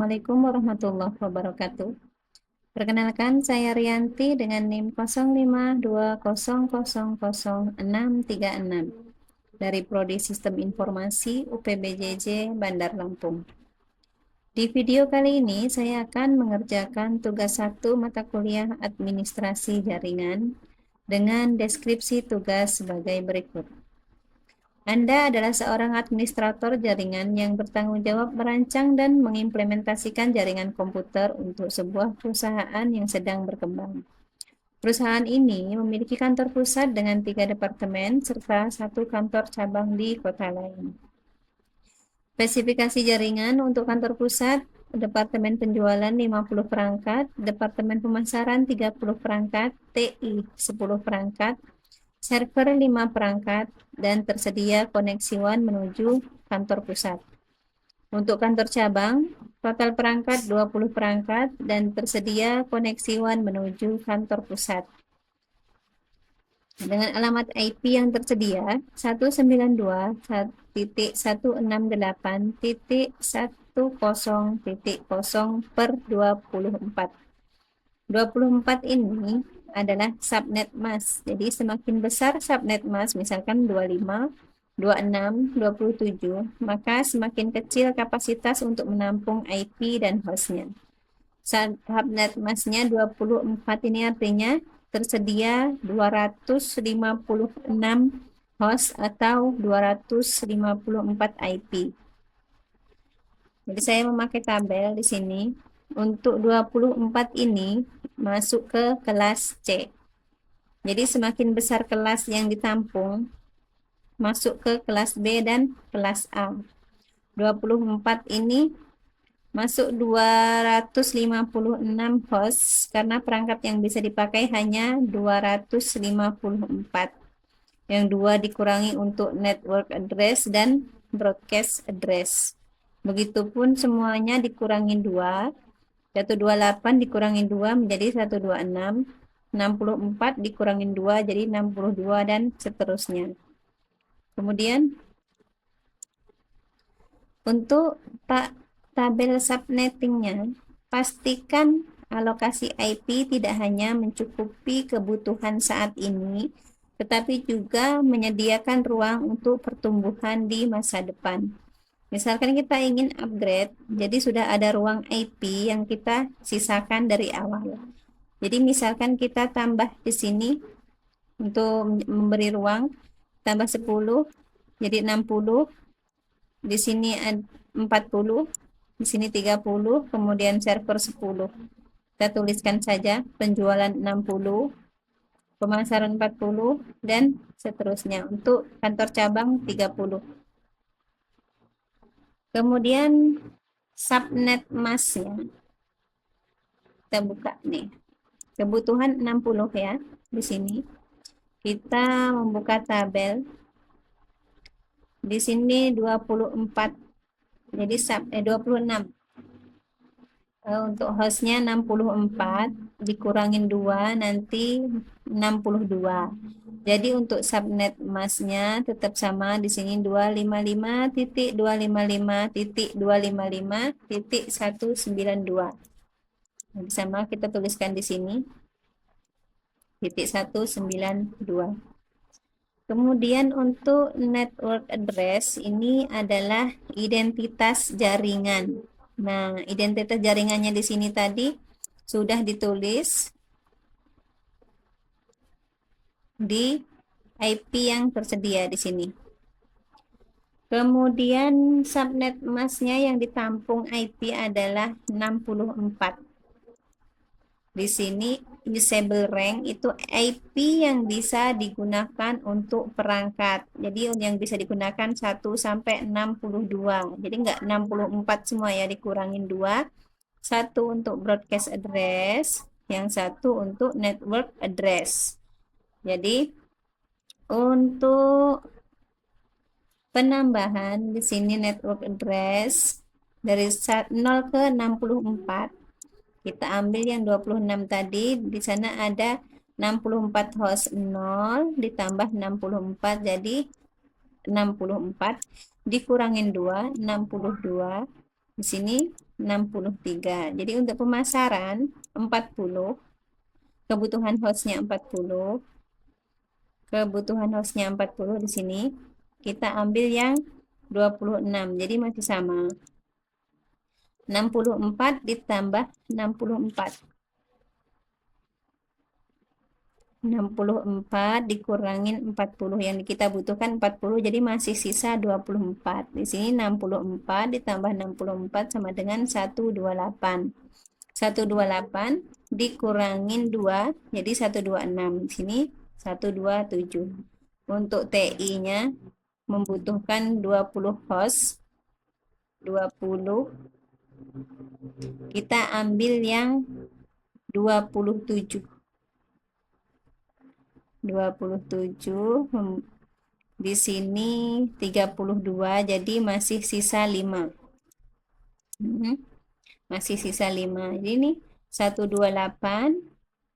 Assalamualaikum warahmatullahi wabarakatuh. Perkenalkan, saya Rianti dengan NIM 0520000636 dari Prodi Sistem Informasi UPBJJ Bandar Lampung. Di video kali ini saya akan mengerjakan tugas 1 mata kuliah Administrasi Jaringan dengan deskripsi tugas sebagai berikut. Anda adalah seorang administrator jaringan yang bertanggung jawab merancang dan mengimplementasikan jaringan komputer untuk sebuah perusahaan yang sedang berkembang. Perusahaan ini memiliki kantor pusat dengan 3 departemen serta 1 kantor cabang di kota lain. Spesifikasi jaringan untuk kantor pusat, Departemen Penjualan 50 perangkat, Departemen Pemasaran 30 perangkat, TI 10 perangkat, server 5 perangkat, dan tersedia koneksi WAN menuju kantor pusat. Untuk kantor cabang, total perangkat 20 perangkat dan tersedia koneksi WAN menuju kantor pusat. Dengan alamat IP yang tersedia 192.1.10.0/24. 24 ini adalah subnet mask. Jadi semakin besar subnet mask, misalkan 25, 26, 27, maka semakin kecil kapasitas untuk menampung IP dan hostnya. Subnet masknya 24 ini artinya tersedia 256 host atau 254 IP. Jadi saya memakai tabel di sini. Untuk 24 ini masuk ke kelas C. Jadi semakin besar kelas yang ditampung, masuk ke kelas B dan kelas A. 24 ini masuk 256 host karena perangkat yang bisa dipakai hanya 254. Yang 2 dikurangi untuk network address dan broadcast address. Begitupun semuanya dikurangi 2. 128 dikurangi 2 menjadi 126. 64 dikurangi 2 jadi 62 dan seterusnya. Kemudian untuk tabel subnettingnya, pastikan alokasi IP tidak hanya mencukupi kebutuhan saat ini, tetapi juga menyediakan ruang untuk pertumbuhan di masa depan. Misalkan kita ingin upgrade, jadi sudah ada ruang IP yang kita sisakan dari awal. Jadi misalkan kita tambah di sini untuk memberi ruang, tambah 10, jadi 60, di sini 40, di sini 30, kemudian server 10. Kita tuliskan saja penjualan 60, pemasaran 40, dan seterusnya. Untuk kantor cabang 30. Kemudian subnet masknya kita buka nih. Kebutuhan 60 ya. Di sini kita membuka tabel. Di sini 24. Jadi 26. Untuk hostnya 64 dikurangin 2 nanti 62. Jadi untuk subnet masknya tetap sama di sini 255.255.255.192. Sama kita tuliskan di sini titik 192. Kemudian untuk network address ini adalah identitas jaringan. Nah, identitas jaringannya di sini tadi sudah ditulis di IP yang tersedia di sini. Kemudian subnet masknya yang ditampung IP adalah 64. Di sini disable rank itu IP yang bisa digunakan untuk perangkat. Jadi yang bisa digunakan 1 sampai 62. Jadi enggak 64 semua ya, dikurangin 2. 1 untuk broadcast address, yang 1 untuk network address. Jadi untuk penambahan di sini network address dari 0 ke 64. Kita ambil yang 26 tadi, di sana ada 64 host 0 ditambah 64 jadi 64 dikurangin 2, 62 Di sini 63. Jadi untuk pemasaran 40, kebutuhan hostnya 40, kebutuhan hostnya 40 di sini. Kita ambil yang 26. Jadi masih sama. 64 ditambah 64. 64 dikurangin 40, yang kita butuhkan 40, jadi masih sisa 24. Di sini 64 ditambah 64 sama dengan 128. 128 dikurangin 2 jadi 126. Di sini 127. Untuk TI-nya membutuhkan 20 host. 20, kita ambil yang 27. 27 di sini 32, jadi masih sisa 5. Masih sisa 5. Jadi ini 128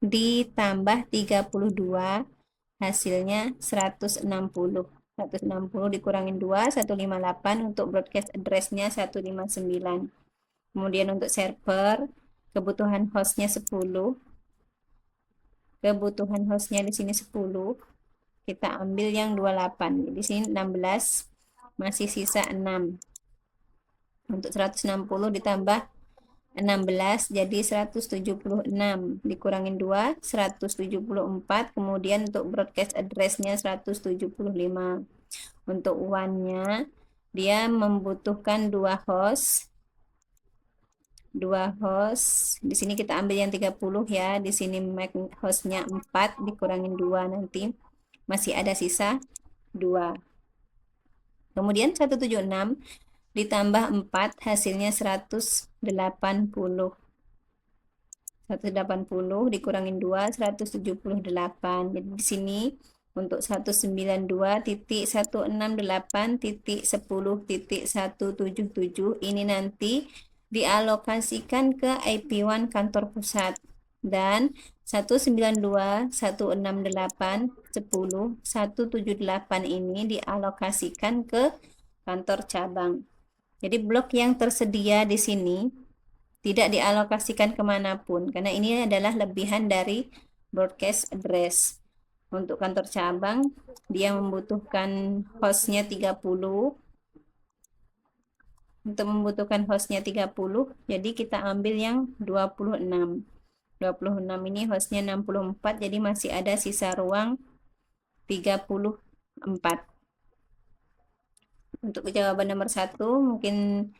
ditambah 32 hasilnya 160. 160 dikurangin 2, 158. Untuk broadcast address-nya 159. Kemudian untuk server, kebutuhan hostnya 10. Kebutuhan hostnya di sini 10. Kita ambil yang 28. Di sini 16, masih sisa 6. Untuk 160 ditambah 16 jadi 176. Dikurangin 2, 174. Kemudian untuk broadcast address-nya 175. Untuk WAN-nya dia membutuhkan 2 host. 2 host. Di sini kita ambil yang 30 ya. Di sini MAC hostnya 4 dikurangin 2, nanti masih ada sisa 2. Kemudian 176 ditambah 4 hasilnya 180. 180 dikurangin 2, 178. Jadi di sini untuk 192.168.10.177 ini nanti dialokasikan ke IP1 kantor pusat, dan 192.168.10.178 ini dialokasikan ke kantor cabang. Jadi blok yang tersedia di sini tidak dialokasikan kemanapun, karena ini adalah lebihan dari broadcast address. Untuk kantor cabang, dia membutuhkan hostnya 30. Untuk membutuhkan hostnya 30, jadi kita ambil yang 26. 26 ini hostnya 64, jadi masih ada sisa ruang 34. Untuk jawaban nomor 1 mungkin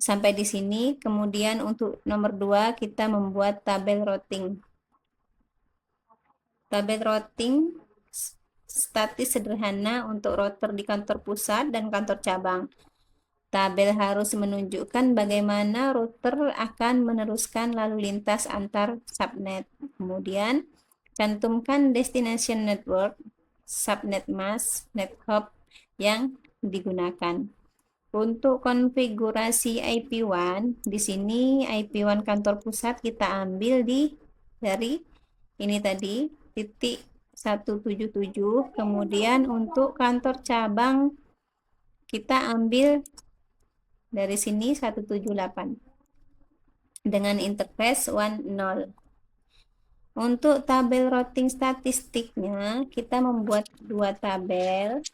sampai di sini. Kemudian untuk nomor 2 kita membuat tabel routing. Tabel routing statis sederhana untuk router di kantor pusat dan kantor cabang. Tabel harus menunjukkan bagaimana router akan meneruskan lalu lintas antar subnet. Kemudian cantumkan destination network, subnet mask, net hop yang digunakan. Untuk konfigurasi IP1, di sini IP1 kantor pusat kita ambil dari ini tadi titik 177. Kemudian untuk kantor cabang kita ambil dari sini 178 dengan interface 10. Untuk tabel routing statistiknya kita membuat 2 tabel.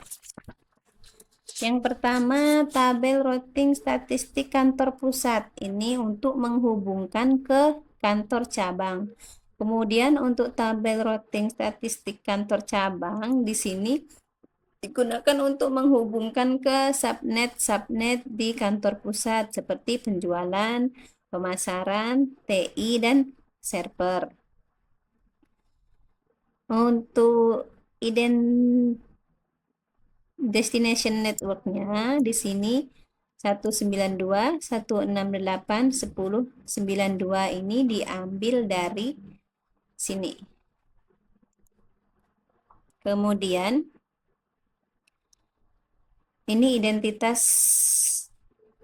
Yang pertama, tabel routing statistik kantor pusat. Ini untuk menghubungkan ke kantor cabang. Kemudian untuk tabel routing statistik kantor cabang di sini digunakan untuk menghubungkan ke subnet di kantor pusat seperti penjualan, pemasaran, TI, dan server. Untuk destination networknya di sini 192, 168, 10, 92 ini diambil dari sini. Kemudian ini identitas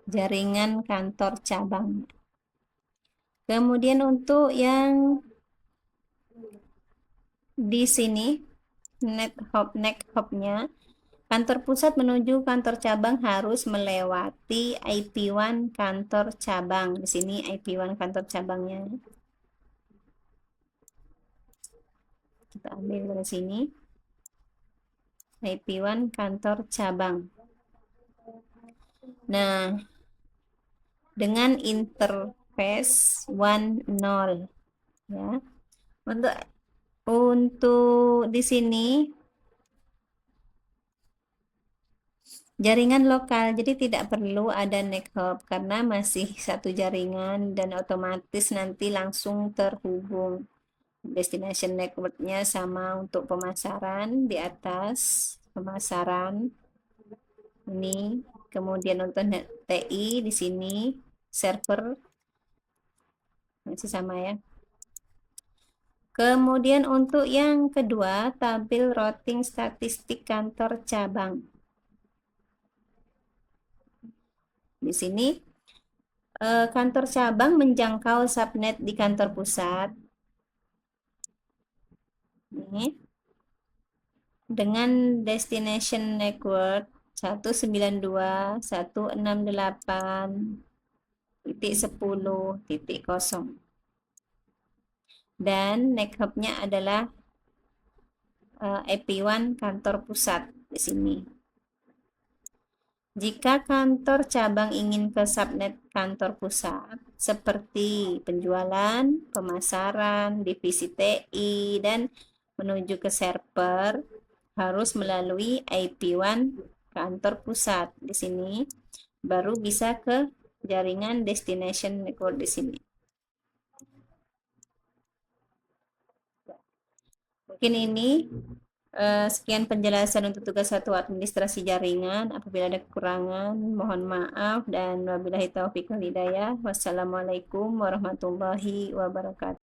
jaringan kantor cabang. Kemudian untuk yang di sini net hop-nya Kantor pusat menuju kantor cabang harus melewati IP1 kantor cabang. Di sini IP1 kantor cabangnya. Kita ambil dari sini. IP1 kantor cabang. Nah, dengan interface 10 ya. Untuk di sini jaringan lokal, jadi tidak perlu ada NetHub karena masih satu jaringan dan otomatis nanti langsung terhubung. Destination network-nya sama untuk pemasaran di atas pemasaran ini, kemudian untuk TI di sini server masih sama ya. Kemudian untuk yang kedua, tabel routing statistik kantor cabang. Di sini kantor cabang menjangkau subnet di kantor pusat. Ini dengan destination network 192.168.10.0 dan NetHub-nya adalah IP1 kantor pusat di sini. Jika kantor cabang ingin ke subnet kantor pusat seperti penjualan, pemasaran, divisi TI, dan menuju ke server harus melalui IP1 kantor pusat di sini, baru bisa ke jaringan destination network di sini. Mungkin ini sekian penjelasan untuk tugas 1 administrasi jaringan. Apabila ada kekurangan, mohon maaf, dan wabillahi taufiq wal hidayah. Wassalamualaikum warahmatullahi wabarakatuh.